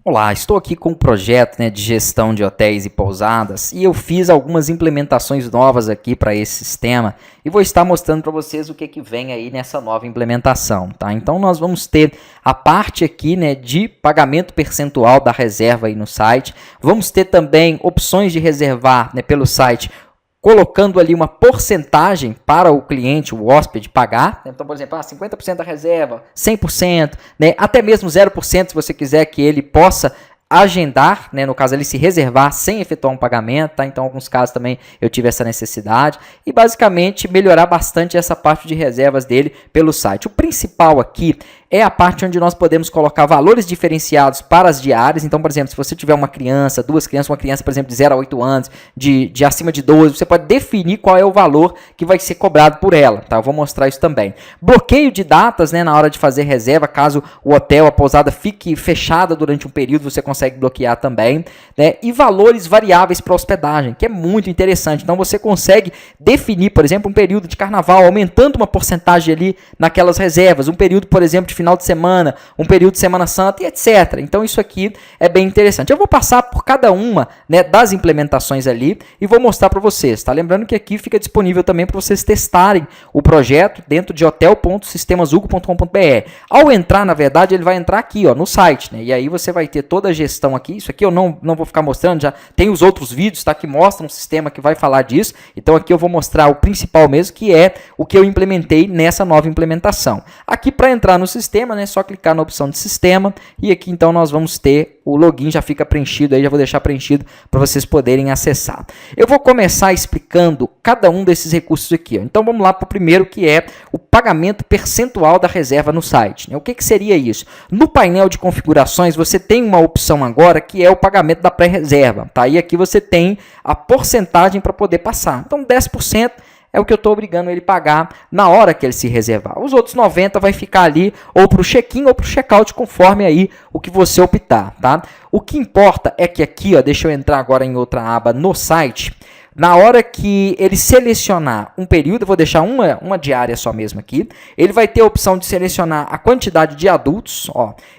Olá, estou aqui com um projeto, de gestão de hotéis e pousadas e eu fiz algumas implementações novas aqui para esse sistema e vou estar mostrando para vocês o que vem aí nessa nova implementação, tá? Então nós vamos ter a parte aqui, de pagamento percentual da reserva aí no site, vamos ter também opções de reservar, pelo site, colocando ali uma porcentagem para o cliente, o hóspede, pagar. Então, por exemplo, 50% da reserva, 100%, até mesmo 0% se você quiser que ele possa agendar, no caso ele se reservar sem efetuar um pagamento, tá? Então, em alguns casos também eu tive essa necessidade e basicamente melhorar bastante essa parte de reservas dele pelo site. O principal aqui é a parte onde nós podemos colocar valores diferenciados para as diárias. Então, por exemplo, se você tiver uma criança, duas crianças, uma criança, por exemplo, de 0 a 8 anos, de acima de 12, você pode definir qual é o valor que vai ser cobrado por ela, tá? Eu vou mostrar isso também. Bloqueio de datas, na hora de fazer reserva, caso o hotel, a pousada fique fechada durante um período, você consegue bloquear também, E valores variáveis para hospedagem, que é muito interessante. Então, você consegue definir, por exemplo, um período de carnaval, aumentando uma porcentagem ali naquelas reservas, um período, por exemplo, de final de semana, um período de Semana Santa e etc. Então, isso aqui é bem interessante. Eu vou passar por cada uma, das implementações ali e vou mostrar para vocês, tá? Lembrando que aqui fica disponível também para vocês testarem o projeto dentro de hotel.sistemazugo.com.br. Ao entrar, na verdade, ele vai entrar aqui, no site, E aí você vai ter toda a gestão aqui. Isso aqui eu não vou ficar mostrando, já tem os outros vídeos, tá? Que mostram um sistema que vai falar disso. Então, aqui eu vou mostrar o principal mesmo, que é o que eu implementei nessa nova implementação. Aqui, para entrar no sistema, é só clicar na opção de sistema e aqui então nós vamos ter o login, já fica preenchido aí, já vou deixar preenchido para vocês poderem acessar. Eu vou começar explicando cada um desses recursos aqui. Então vamos lá para o primeiro, que é o pagamento percentual da reserva no site. O que seria isso? No painel de configurações você tem uma opção agora que é o pagamento da pré-reserva, tá? E aqui você tem a porcentagem para poder passar. Então 10% é o que eu estou obrigando ele a pagar na hora que ele se reservar. Os outros 90% vai ficar ali ou para o check-in ou para o check-out, conforme aí o que você optar, tá? O que importa é que aqui, deixa eu entrar agora em outra aba no site. Na hora que ele selecionar um período, eu vou deixar uma diária só mesmo aqui, ele vai ter a opção de selecionar a quantidade de adultos,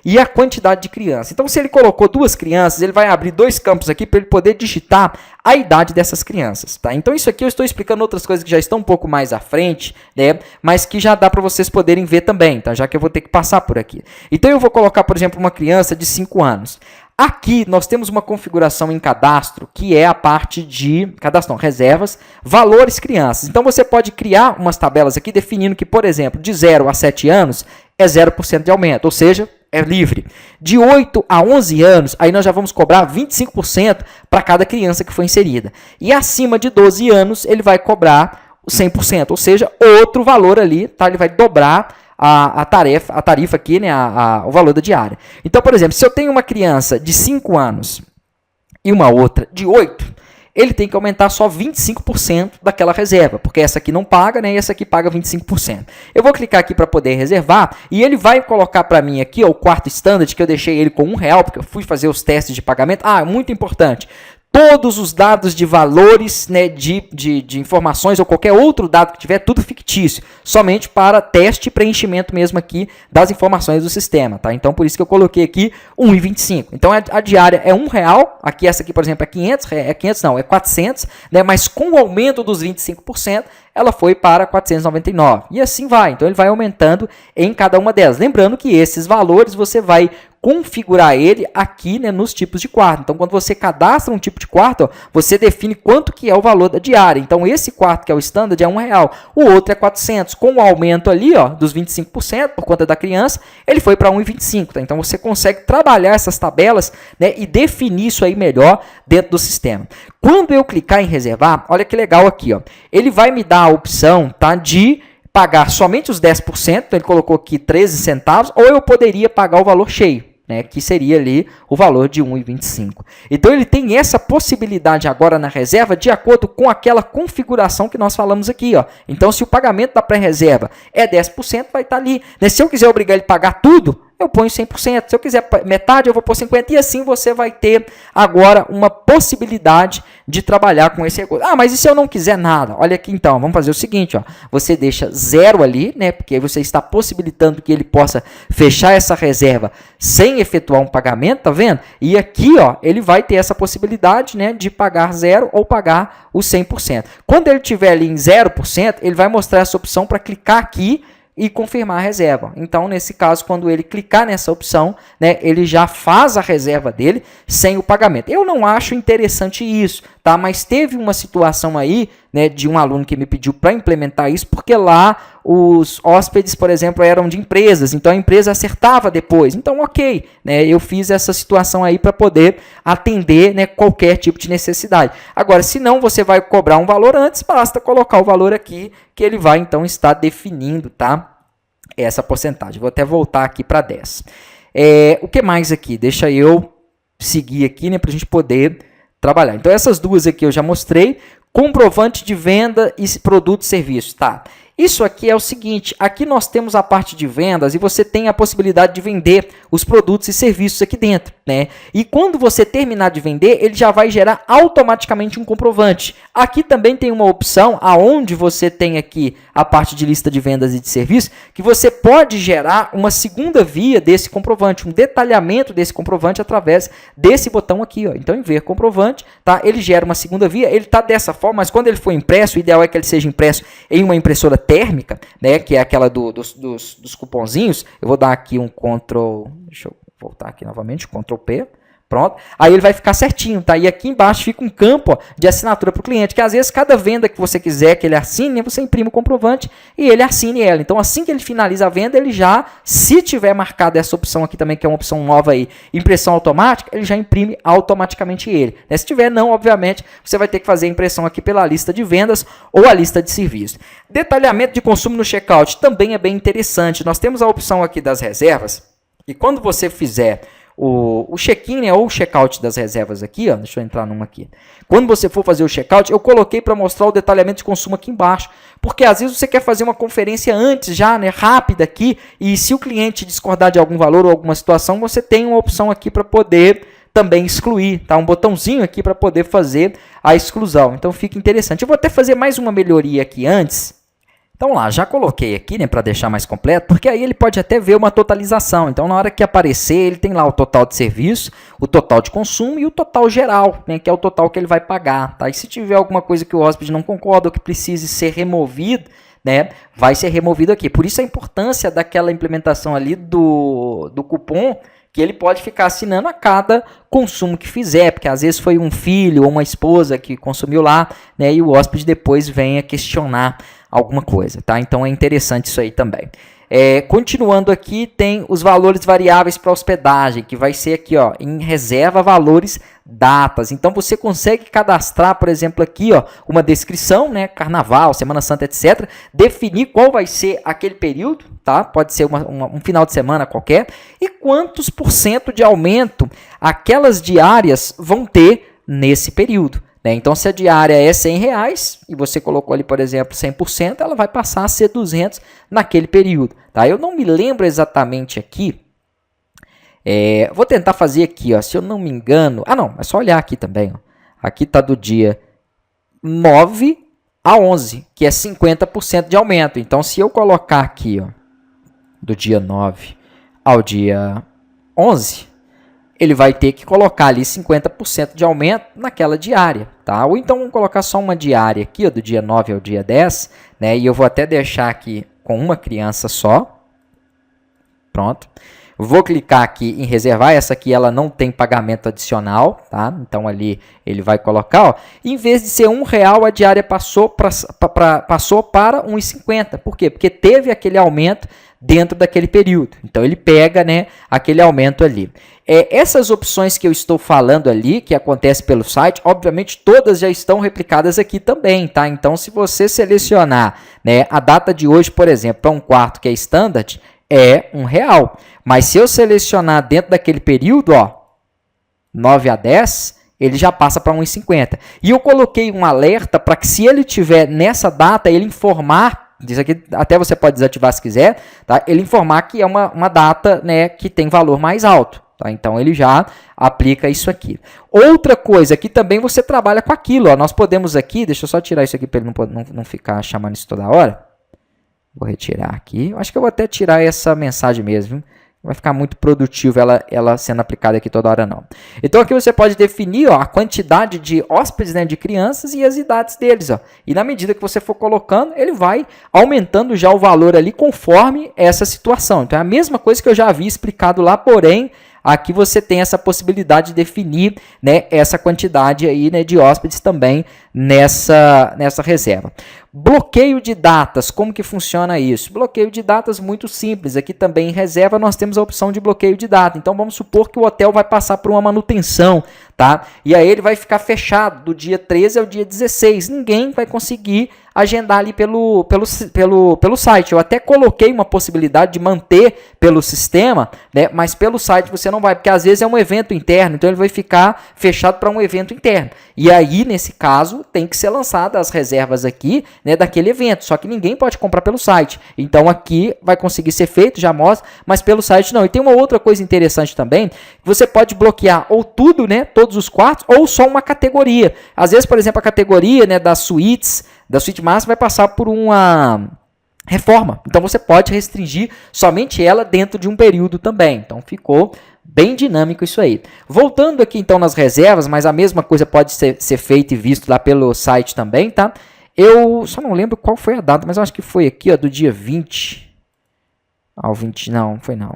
e a quantidade de crianças. Então, se ele colocou 2 crianças, ele vai abrir 2 campos aqui para ele poder digitar a idade dessas crianças, tá? Então, isso aqui eu estou explicando outras coisas que já estão um pouco mais à frente, mas que já dá para vocês poderem ver também, tá? Já que eu vou ter que passar por aqui. Então, eu vou colocar, por exemplo, uma criança de 5 anos. Aqui nós temos uma configuração em cadastro, que é a parte de reservas, valores crianças. Então você pode criar umas tabelas aqui definindo que, por exemplo, de 0 a 7 anos é 0% de aumento, ou seja, é livre. De 8 a 11 anos, aí nós já vamos cobrar 25% para cada criança que foi inserida. E acima de 12 anos, ele vai cobrar 100%, ou seja, outro valor ali, tá? Ele vai dobrar a tarifa aqui, o valor da diária. Então, por exemplo, se eu tenho uma criança de 5 anos e uma outra de 8, ele tem que aumentar só 25% daquela reserva, porque essa aqui não paga, e essa aqui paga 25%. Eu vou clicar aqui para poder reservar e ele vai colocar para mim aqui o quarto standard, que eu deixei ele com R$1, porque eu fui fazer os testes de pagamento. Muito importante. Todos os dados de valores, de informações ou qualquer outro dado que tiver, tudo fictício. Somente para teste e preenchimento mesmo aqui das informações do sistema, tá? Então, por isso que eu coloquei aqui 1,25. Então, a diária é R$1. Aqui, essa aqui, por exemplo, é 500. É 500 não, é 400. Mas com o aumento dos 25%, ela foi para 499. E assim vai. Então, ele vai aumentando em cada uma delas. Lembrando que esses valores você vai configurar ele aqui, nos tipos de quarto. Então, quando você cadastra um tipo de quarto, você define quanto que é o valor da diária. Então, esse quarto que é o standard é R$1, o outro é 400. Com o aumento ali, dos 25% por conta da criança, ele foi para 1,25. Tá? Então, você consegue trabalhar essas tabelas, e definir isso aí melhor dentro do sistema. Quando eu clicar em reservar, olha que legal aqui, ele vai me dar a opção, tá, de pagar somente os 10%, então ele colocou aqui 13 centavos, ou eu poderia pagar o valor cheio, que seria ali o valor de 1,25. Então, ele tem essa possibilidade agora na reserva de acordo com aquela configuração que nós falamos aqui. Então, se o pagamento da pré-reserva é 10%, vai estar ali. Se eu quiser obrigar ele a pagar tudo, eu ponho 100%. Se eu quiser metade, eu vou pôr 50%. E assim você vai ter agora uma possibilidade de trabalhar com esse recurso. Ah, mas e se eu não quiser nada? Olha aqui então, vamos fazer o seguinte, ó. Você deixa 0 ali, né? Porque aí você está possibilitando que ele possa fechar essa reserva sem efetuar um pagamento, tá vendo? E aqui, ó, ele vai ter essa possibilidade, né, de pagar 0 ou pagar o 100%. Quando ele estiver ali em 0%, ele vai mostrar essa opção para clicar aqui e confirmar a reserva. Então, nesse caso, quando ele clicar nessa opção, né, ele já faz a reserva dele sem o pagamento. Eu não acho interessante isso, tá? Mas teve uma situação aí, né, de um aluno que me pediu para implementar isso, porque lá os hóspedes, por exemplo, eram de empresas, então a empresa acertava depois. Então, ok, né, eu fiz essa situação aí para poder atender, né, qualquer tipo de necessidade. Agora, se não, você vai cobrar um valor antes, basta colocar o valor aqui, que ele vai então estar definindo, tá? Essa porcentagem. Vou até voltar aqui para 10. O que mais aqui? Deixa eu seguir aqui, né, para a gente poder trabalhar. Então, essas duas aqui eu já mostrei. Comprovante de venda e produto e serviço, tá? Isso aqui é o seguinte, aqui nós temos a parte de vendas e você tem a possibilidade de vender os produtos e serviços aqui dentro, né? E quando você terminar de vender, ele já vai gerar automaticamente um comprovante. Aqui também tem uma opção, aonde você tem aqui a parte de lista de vendas e de serviços, que você pode gerar uma segunda via desse comprovante, um detalhamento desse comprovante através desse botão aqui, ó. Então, em ver comprovante, tá? Ele gera uma segunda via, ele tá dessa forma, mas quando ele for impresso, o ideal é que ele seja impresso em uma impressora térmica, né, que é aquela dos cupomzinhos. Eu vou dar aqui um Ctrl, deixa eu voltar aqui novamente, Ctrl P, pronto. Aí ele vai ficar certinho, tá? E aqui embaixo fica um campo, ó, de assinatura para o cliente, que às vezes cada venda que você quiser que ele assine, você imprime o comprovante e ele assine ela. Então, assim que ele finaliza a venda, ele já, se tiver marcado essa opção aqui também, que é uma opção nova aí, impressão automática, ele já imprime automaticamente ele. Né? Se tiver não, obviamente, você vai ter que fazer a impressão aqui pela lista de vendas ou a lista de serviços. Detalhamento de consumo no checkout também é bem interessante. Nós temos a opção aqui das reservas e quando você fizer o check-in, né, ou o check-out das reservas aqui, ó, deixa eu entrar numa aqui. Quando você for fazer o check-out, eu coloquei para mostrar o detalhamento de consumo aqui embaixo, porque às vezes você quer fazer uma conferência antes já, né, rápida aqui, e se o cliente discordar de algum valor ou alguma situação, você tem uma opção aqui para poder também excluir, tá? Um botãozinho aqui para poder fazer a exclusão. Então fica interessante. Eu vou até fazer mais uma melhoria aqui antes. Então lá, já coloquei aqui, né, para deixar mais completo, porque aí ele pode até ver uma totalização. Então na hora que aparecer, ele tem lá o total de serviço, o total de consumo e o total geral, né, que é o total que ele vai pagar, tá? E se tiver alguma coisa que o hóspede não concorda ou que precise ser removido, né, vai ser removido aqui. Por isso a importância daquela implementação ali do cupom, que ele pode ficar assinando a cada consumo que fizer, porque às vezes foi um filho ou uma esposa que consumiu lá, né, e o hóspede depois venha questionar alguma coisa, tá? Então é interessante isso aí também. Continuando aqui, tem os valores variáveis para hospedagem, que vai ser aqui, ó, em reserva, valores, datas. Então você consegue cadastrar, por exemplo, aqui, ó, uma descrição, né, Carnaval, Semana Santa, etc. Definir qual vai ser aquele período, tá? Pode ser um final de semana qualquer. E quantos % de aumento aquelas diárias vão ter nesse período. Né? Então, se a diária é R$100 e você colocou ali, por exemplo, 100%, ela vai passar a ser 200 naquele período. Tá? Eu não me lembro exatamente aqui. Vou tentar fazer aqui, ó, se eu não me engano. Ah, não, é só olhar aqui também. Ó. Aqui está do dia 9 a 11, que é 50% de aumento. Então, se eu colocar aqui, ó, do dia 9 ao dia 11... ele vai ter que colocar ali 50% de aumento naquela diária, tá? Ou então vamos colocar só uma diária aqui, ó, do dia 9 ao dia 10, né? E eu vou até deixar aqui com uma criança só. Pronto. Vou clicar aqui em reservar, essa aqui ela não tem pagamento adicional, tá? Então ali ele vai colocar, ó, em vez de ser R$1, a diária passou para R$1,50. Por quê? Porque teve aquele aumento dentro daquele período. Então ele pega, né, aquele aumento ali. Essas opções que eu estou falando ali, que acontece pelo site, obviamente todas já estão replicadas aqui também, tá? Então se você selecionar, né, a data de hoje, por exemplo, para um quarto que é standard, é R$1. Mas se eu selecionar dentro daquele período, ó, 9 a 10, ele já passa para R$1,50. E eu coloquei um alerta para que se ele tiver nessa data, ele informar Isso aqui até você pode desativar se quiser, tá? Ele informar que é uma data, né, que tem valor mais alto. Tá? Então, ele já aplica isso aqui. Outra coisa, que também você trabalha com aquilo. Ó, nós podemos aqui, deixa eu só tirar isso aqui para ele não ficar chamando isso toda hora. Vou retirar aqui. Eu acho que eu vou até tirar essa mensagem mesmo. Viu? Vai ficar muito produtivo ela sendo aplicada aqui toda hora, não. Então, aqui você pode definir, ó, a quantidade de hóspedes, né, de crianças e as idades deles. Ó. E na medida que você for colocando, ele vai aumentando já o valor ali conforme essa situação. Então, é a mesma coisa que eu já havia explicado lá, porém, aqui você tem essa possibilidade de definir, né, essa quantidade aí, né, de hóspedes também nessa reserva. Bloqueio de datas, como que funciona isso? Bloqueio de datas muito simples. Aqui também em reserva nós temos a opção de bloqueio de data. Então vamos supor que o hotel vai passar por uma manutenção, tá? E aí ele vai ficar fechado do dia 13 ao dia 16. Ninguém vai conseguir agendar ali pelo site. Eu até coloquei uma possibilidade de manter pelo sistema, né? Mas pelo site você não vai, porque às vezes é um evento interno, então ele vai ficar fechado para um evento interno. E aí, nesse caso, tem que ser lançadas as reservas aqui, né, daquele evento, só que ninguém pode comprar pelo site. Então aqui vai conseguir ser feito, já mostra, mas pelo site não. E tem uma outra coisa interessante também, que você pode bloquear ou tudo, né, todos os quartos, ou só uma categoria. Às vezes, por exemplo, a categoria, né, das suítes, da suíte master vai passar por uma reforma. Então você pode restringir somente ela dentro de um período também. Então ficou bem dinâmico isso aí. Voltando aqui então nas reservas, mas a mesma coisa pode ser feita e visto lá pelo site também, tá? Eu só não lembro qual foi a data, mas eu acho que foi aqui, ó, do dia 20 ao 20, não, foi não.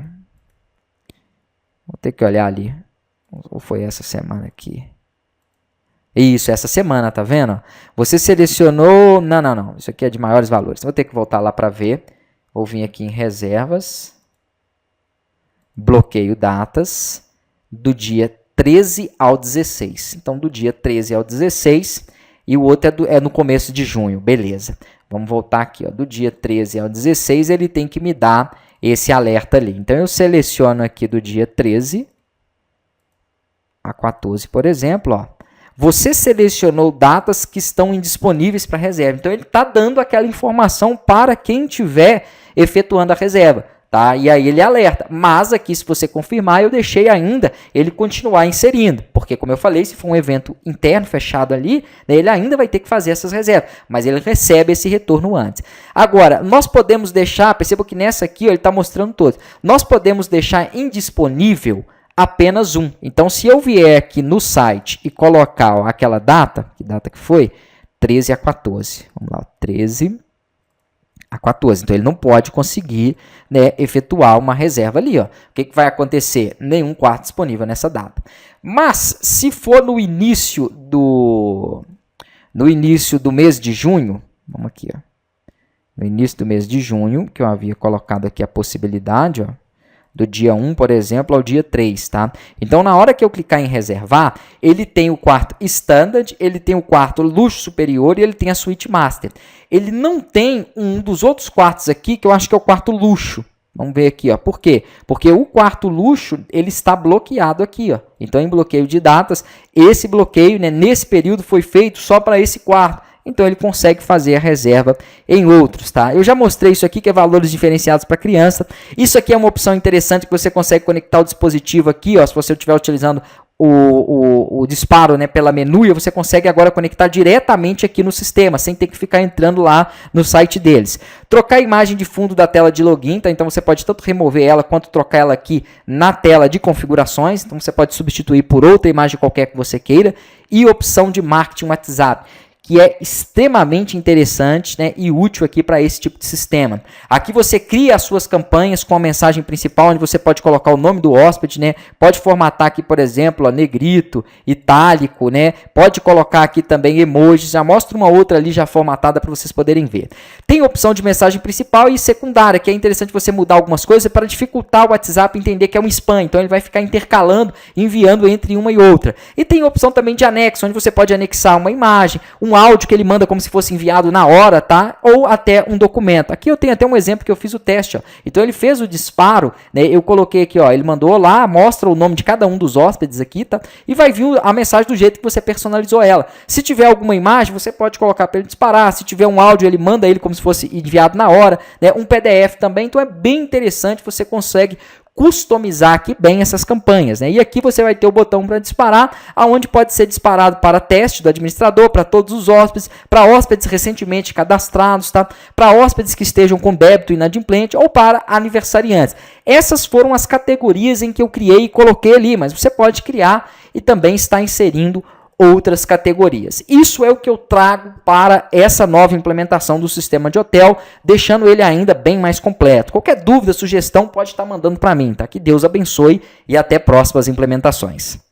Vou ter que olhar ali. Ou foi essa semana aqui? Isso, essa semana, tá vendo? Você selecionou... Não. Isso aqui é de maiores valores. Vou ter que voltar lá para ver. Vou vir aqui em reservas. Bloqueio datas. Do dia 13 ao 16. Então, do dia 13 ao 16. E o outro é no começo de junho. Beleza. Vamos voltar aqui. Ó. Do dia 13 ao 16, ele tem que me dar esse alerta ali. Então, eu seleciono aqui do dia 13 a 14, por exemplo, ó. Você selecionou datas que estão indisponíveis para reserva. Então, ele está dando aquela informação para quem estiver efetuando a reserva. Tá? E aí ele alerta. Mas aqui, se você confirmar, eu deixei ainda ele continuar inserindo. Porque, como eu falei, se for um evento interno fechado ali, né, ele ainda vai ter que fazer essas reservas. Mas ele recebe esse retorno antes. Agora, nós podemos deixar, perceba que nessa aqui ó, ele está mostrando todos. Nós podemos deixar indisponível apenas um. Então, se eu vier aqui no site e colocar ó, aquela data, que data que foi? 13 a 14. Vamos lá, 13 a 14. Então, ele não pode conseguir, né, efetuar uma reserva ali. Ó. O que vai acontecer? Nenhum quarto disponível nessa data. Mas, se for no início do mês de junho, vamos aqui, ó. No início do mês de junho, que eu havia colocado aqui a possibilidade, ó, do dia 1, por exemplo, ao dia 3, tá? Então, na hora que eu clicar em reservar, ele tem o quarto standard, ele tem o quarto luxo superior e ele tem a suíte master. Ele não tem um dos outros quartos aqui, que eu acho que é o quarto luxo. Vamos ver aqui, ó. Por quê? Porque o quarto luxo, ele está bloqueado aqui, ó. Então, em bloqueio de datas, esse bloqueio, né, nesse período foi feito só para esse quarto. Então, ele consegue fazer a reserva em outros, tá? Eu já mostrei isso aqui, que é valores diferenciados para criança. Isso aqui é uma opção interessante que você consegue conectar o dispositivo aqui, ó. Se você estiver utilizando o disparo, né, pela menu, você consegue agora conectar diretamente aqui no sistema, sem ter que ficar entrando lá no site deles. Trocar a imagem de fundo da tela de login, tá? Então, você pode tanto remover ela, quanto trocar ela aqui na tela de configurações. Então, você pode substituir por outra imagem qualquer que você queira. E opção de marketing WhatsApp, que é extremamente interessante, né, e útil aqui para esse tipo de sistema. Aqui você cria as suas campanhas com a mensagem principal, onde você pode colocar o nome do hóspede, né, pode formatar aqui, por exemplo, ó, negrito, itálico, né, pode colocar aqui também emojis, já mostra uma outra ali já formatada para vocês poderem ver. Tem a opção de mensagem principal e secundária, que é interessante você mudar algumas coisas para dificultar o WhatsApp entender que é um spam, então ele vai ficar intercalando, enviando entre uma e outra. E tem a opção também de anexo, onde você pode anexar uma imagem, um um áudio que ele manda como se fosse enviado na hora, tá? Ou até um documento. Aqui eu tenho até um exemplo que eu fiz o teste, ó. Então ele fez o disparo, né? Eu coloquei aqui, ó, ele mandou lá, mostra o nome de cada um dos hóspedes aqui, tá? E vai vir a mensagem do jeito que você personalizou ela. Se tiver alguma imagem, você pode colocar para ele disparar. Se tiver um áudio, ele manda ele como se fosse enviado na hora, né? Um PDF também, então é bem interessante, você consegue customizar aqui bem essas campanhas, né? E aqui você vai ter o botão para disparar, aonde pode ser disparado para teste do administrador, para todos os hóspedes, para hóspedes recentemente cadastrados, tá? Para hóspedes que estejam com débito inadimplente ou para aniversariantes. Essas foram as categorias em que eu criei e coloquei ali, mas você pode criar e também está inserindo outras categorias. Isso é o que eu trago para essa nova implementação do sistema de hotel, deixando ele ainda bem mais completo. Qualquer dúvida, sugestão, pode estar mandando para mim, tá? Que Deus abençoe e até próximas implementações.